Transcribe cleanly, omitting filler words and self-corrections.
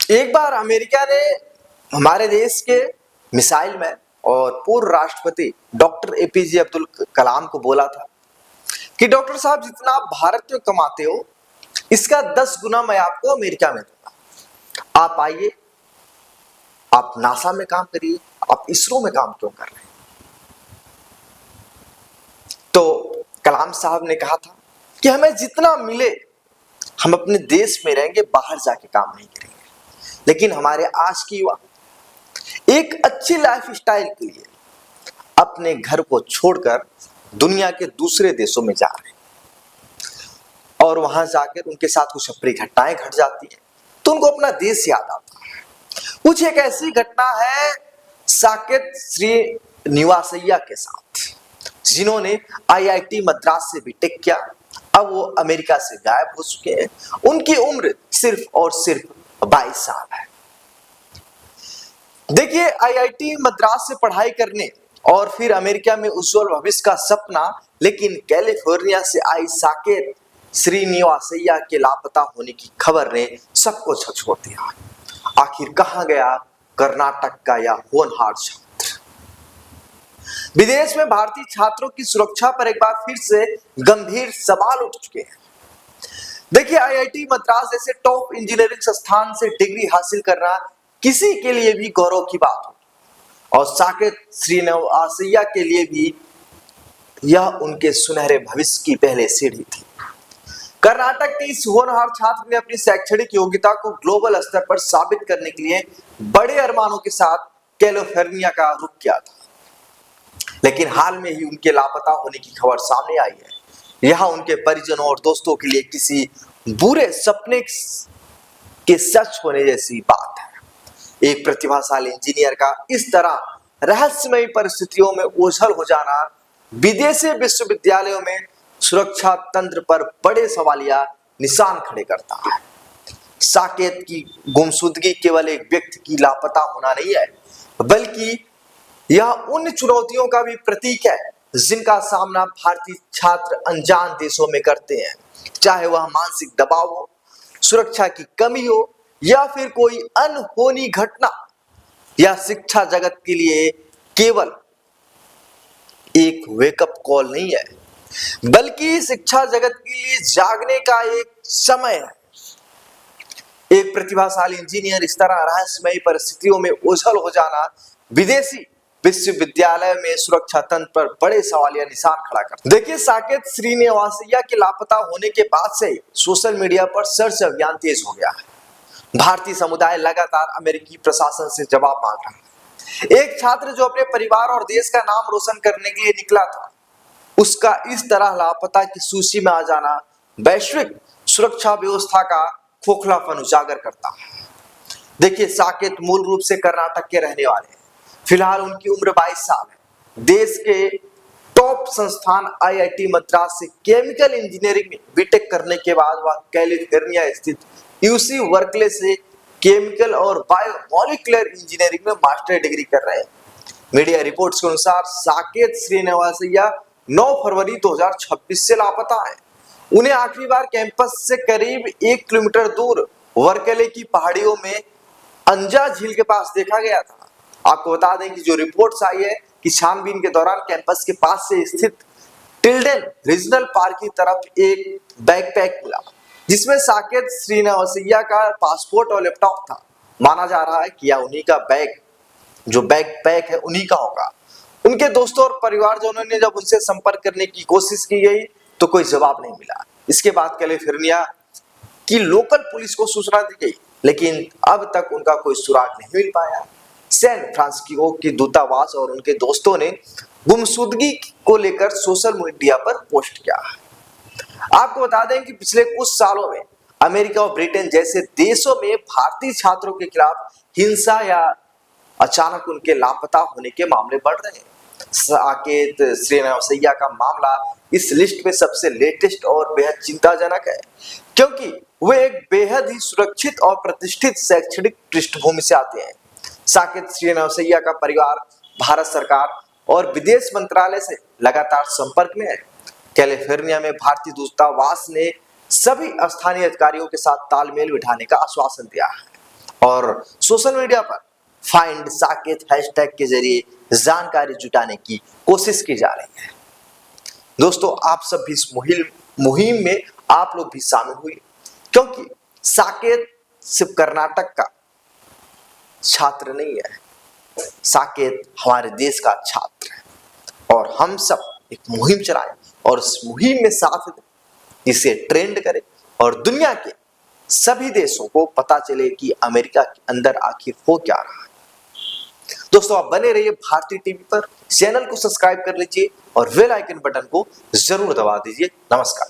एक बार अमेरिका ने हमारे देश के मिसाइल मैन और पूर्व राष्ट्रपति डॉक्टर एपीजे अब्दुल कलाम को बोला था कि डॉक्टर साहब, जितना आप भारत में कमाते हो इसका 10 गुना मैं आपको अमेरिका में दूंगा। आप आइए, आप नासा में काम करिए, आप इसरो में काम क्यों कर रहे हैं? तो कलाम साहब ने कहा था कि हमें जितना मिले हम अपने देश में रहेंगे, बाहर जाके काम नहीं करेंगे। लेकिन हमारे आज की युवा एक अच्छी लाइफ स्टाइल के लिए अपने घर को छोड़कर दुनिया के दूसरे देशों में जा रहे हैं और वहां जाकर उनके साथ कुछ अप्रिय घटनाएं घट जाती हैं तो उनको अपना देश याद आता है। कुछ एक ऐसी घटना है साकेत श्रीनिवासैया के साथ, जिन्होंने आईआईटी मद्रास से बीटेक किया। अब वो अमेरिका से गायब हो चुके हैं। उनकी उम्र सिर्फ और सिर्फ 22 साल है। देखिए, आईआईटी मद्रास से पढ़ाई करने और फिर अमेरिका में उज्जवल भविष्य का सपना, लेकिन कैलिफोर्निया से आई साकेत श्रीनिवासैया के लापता होने की खबर ने सबको झकझोर दिया। आखिर कहां गया कर्नाटक का यह होनहार छात्र? विदेश में भारतीय छात्रों की सुरक्षा पर एक बार फिर से गंभीर सवाल उठ चुके हैं। देखिए, आईआईटी मद्रास जैसे टॉप इंजीनियरिंग संस्थान से डिग्री हासिल करना किसी के लिए भी गौरव की बात हो और साकेत श्रीनिवासैया के लिए भी यह उनके सुनहरे भविष्य की पहले सीढ़ी थी। कर्नाटक के इस होनहार छात्र ने अपनी शैक्षणिक योग्यता को ग्लोबल स्तर पर साबित करने के लिए बड़े अरमानों के साथ कैलिफोर्निया का रुख किया था। लेकिन हाल में ही उनके लापता होने की खबर सामने आई है। यह उनके परिजनों और दोस्तों के लिए किसी बुरे सपने के सच होने जैसी बात है। एक प्रतिभाशाली इंजीनियर का इस तरह रहस्यमयी परिस्थितियों में ओझल हो जाना विदेशी विश्वविद्यालयों में सुरक्षा तंत्र पर बड़े सवालिया निशान खड़े करता है। साकेत की गुमशुदगी केवल एक व्यक्ति की लापता होना नहीं है, बल्कि यह उन चुनौतियों का भी प्रतीक है जिनका सामना भारतीय छात्र अनजान देशों में करते हैं, चाहे वह मानसिक दबाव हो, सुरक्षा की कमी हो या फिर कोई अनहोनी घटना। यह शिक्षा जगत के लिए केवल एक वेकअप कॉल नहीं है, बल्कि शिक्षा जगत के लिए जागने का एक समय है। एक प्रतिभाशाली इंजीनियर इस तरह रहस्यमयी परिस्थितियों में ओझल हो जाना विदेशी विश्वविद्यालय में सुरक्षा तंत्र पर बड़े सवालिया निशान खड़ा करता है। देखिए, साकेत श्रीनिवासैया के लापता होने के बाद से सोशल मीडिया पर सर्च अभियान तेज हो गया है। भारतीय समुदाय लगातार अमेरिकी प्रशासन से जवाब मांग रहा है। एक छात्र जो अपने परिवार और देश का नाम रोशन करने के लिए निकला था, उसका इस तरह लापता की सूची में आ जाना वैश्विक सुरक्षा व्यवस्था का खोखलापन उजागर करता है। देखिए, साकेत मूल रूप से कर्नाटक के रहने वाले हैं। फिलहाल उनकी उम्र 22 साल है। देश के टॉप संस्थान आईआईटी मद्रास से केमिकल इंजीनियरिंग में बीटेक करने के बाद वह कैलिफोर्निया स्थित यूसी बर्कले से केमिकल और बायोमोलिकुलर इंजीनियरिंग में मास्टर डिग्री कर रहे हैं। मीडिया रिपोर्ट्स के अनुसार साकेत श्रीनिवासैया 9 फरवरी 2026 से लापता है। उन्हें आखिरी बार कैंपस से करीब 1 किलोमीटर दूर वर्कले की पहाड़ियों में अंजा झील के पास देखा गया था। आपको बता दें कि जो रिपोर्ट्स आई है कि छानबीन के दौरान कैंपस के पास से स्थित टिल्डन रीजनल पार्क की तरफ एक बैकपैक मिला, जिसमें साकेत श्रीनिवासैया का पासपोर्ट और लैपटॉप था। माना जा रहा है कि यह उन्हीं का बैकपैक है, उन्हीं का होगा। उनके दोस्तों और परिवारजनों ने जब उनसे संपर्क करने की कोशिश की गई तो कोई जवाब नहीं मिला। इसके बाद कैलिफोर्निया की लोकल पुलिस को सूचना दी गई, लेकिन अब तक उनका कोई सुराग नहीं मिल पाया। सैन फ्रांसिस्को की दूतावास और उनके दोस्तों ने गुमशुदगी को लेकर सोशल मीडिया पर पोस्ट किया। आपको बता दें कि पिछले कुछ सालों में अमेरिका और ब्रिटेन जैसे देशों में भारतीय छात्रों के खिलाफ हिंसा या अचानक उनके लापता होने के मामले बढ़ रहे हैं। साकेत श्रीनिवासैया का मामला इस लिस्ट में सबसे लेटेस्ट और बेहद चिंताजनक है, क्योंकि वे एक बेहद ही सुरक्षित और प्रतिष्ठित शैक्षणिक पृष्ठभूमि से आते हैं। साकेत श्रीनिवासैया का परिवार भारत सरकार और विदेश मंत्रालय से लगातार संपर्क में है। कैलिफोर्निया में भारतीय दूतावास ने सभी स्थानीय अधिकारियों के साथ तालमेल बिठाने का आश्वासन दिया है और सोशल मीडिया पर फाइंड साकेत हैशटैग के जरिए जानकारी जुटाने की कोशिश की जा रही है। दोस्तों, आप सब भी इस मुहिम में आप लोग भी शामिल हुए, क्योंकि साकेत सिर्फ कर्नाटक का छात्र नहीं है, साकेत हमारे देश का छात्र है और हम सब एक मुहिम चलाएं और उस मुहिम में साथ दें, इसे ट्रेंड करें और दुनिया के सभी देशों को पता चले कि अमेरिका के अंदर आखिर हो क्या रहा है। दोस्तों, आप बने रहिए भारतीय टीवी पर, चैनल को सब्सक्राइब कर लीजिए और बेल आइकन बटन को जरूर दबा दीजिए। नमस्कार।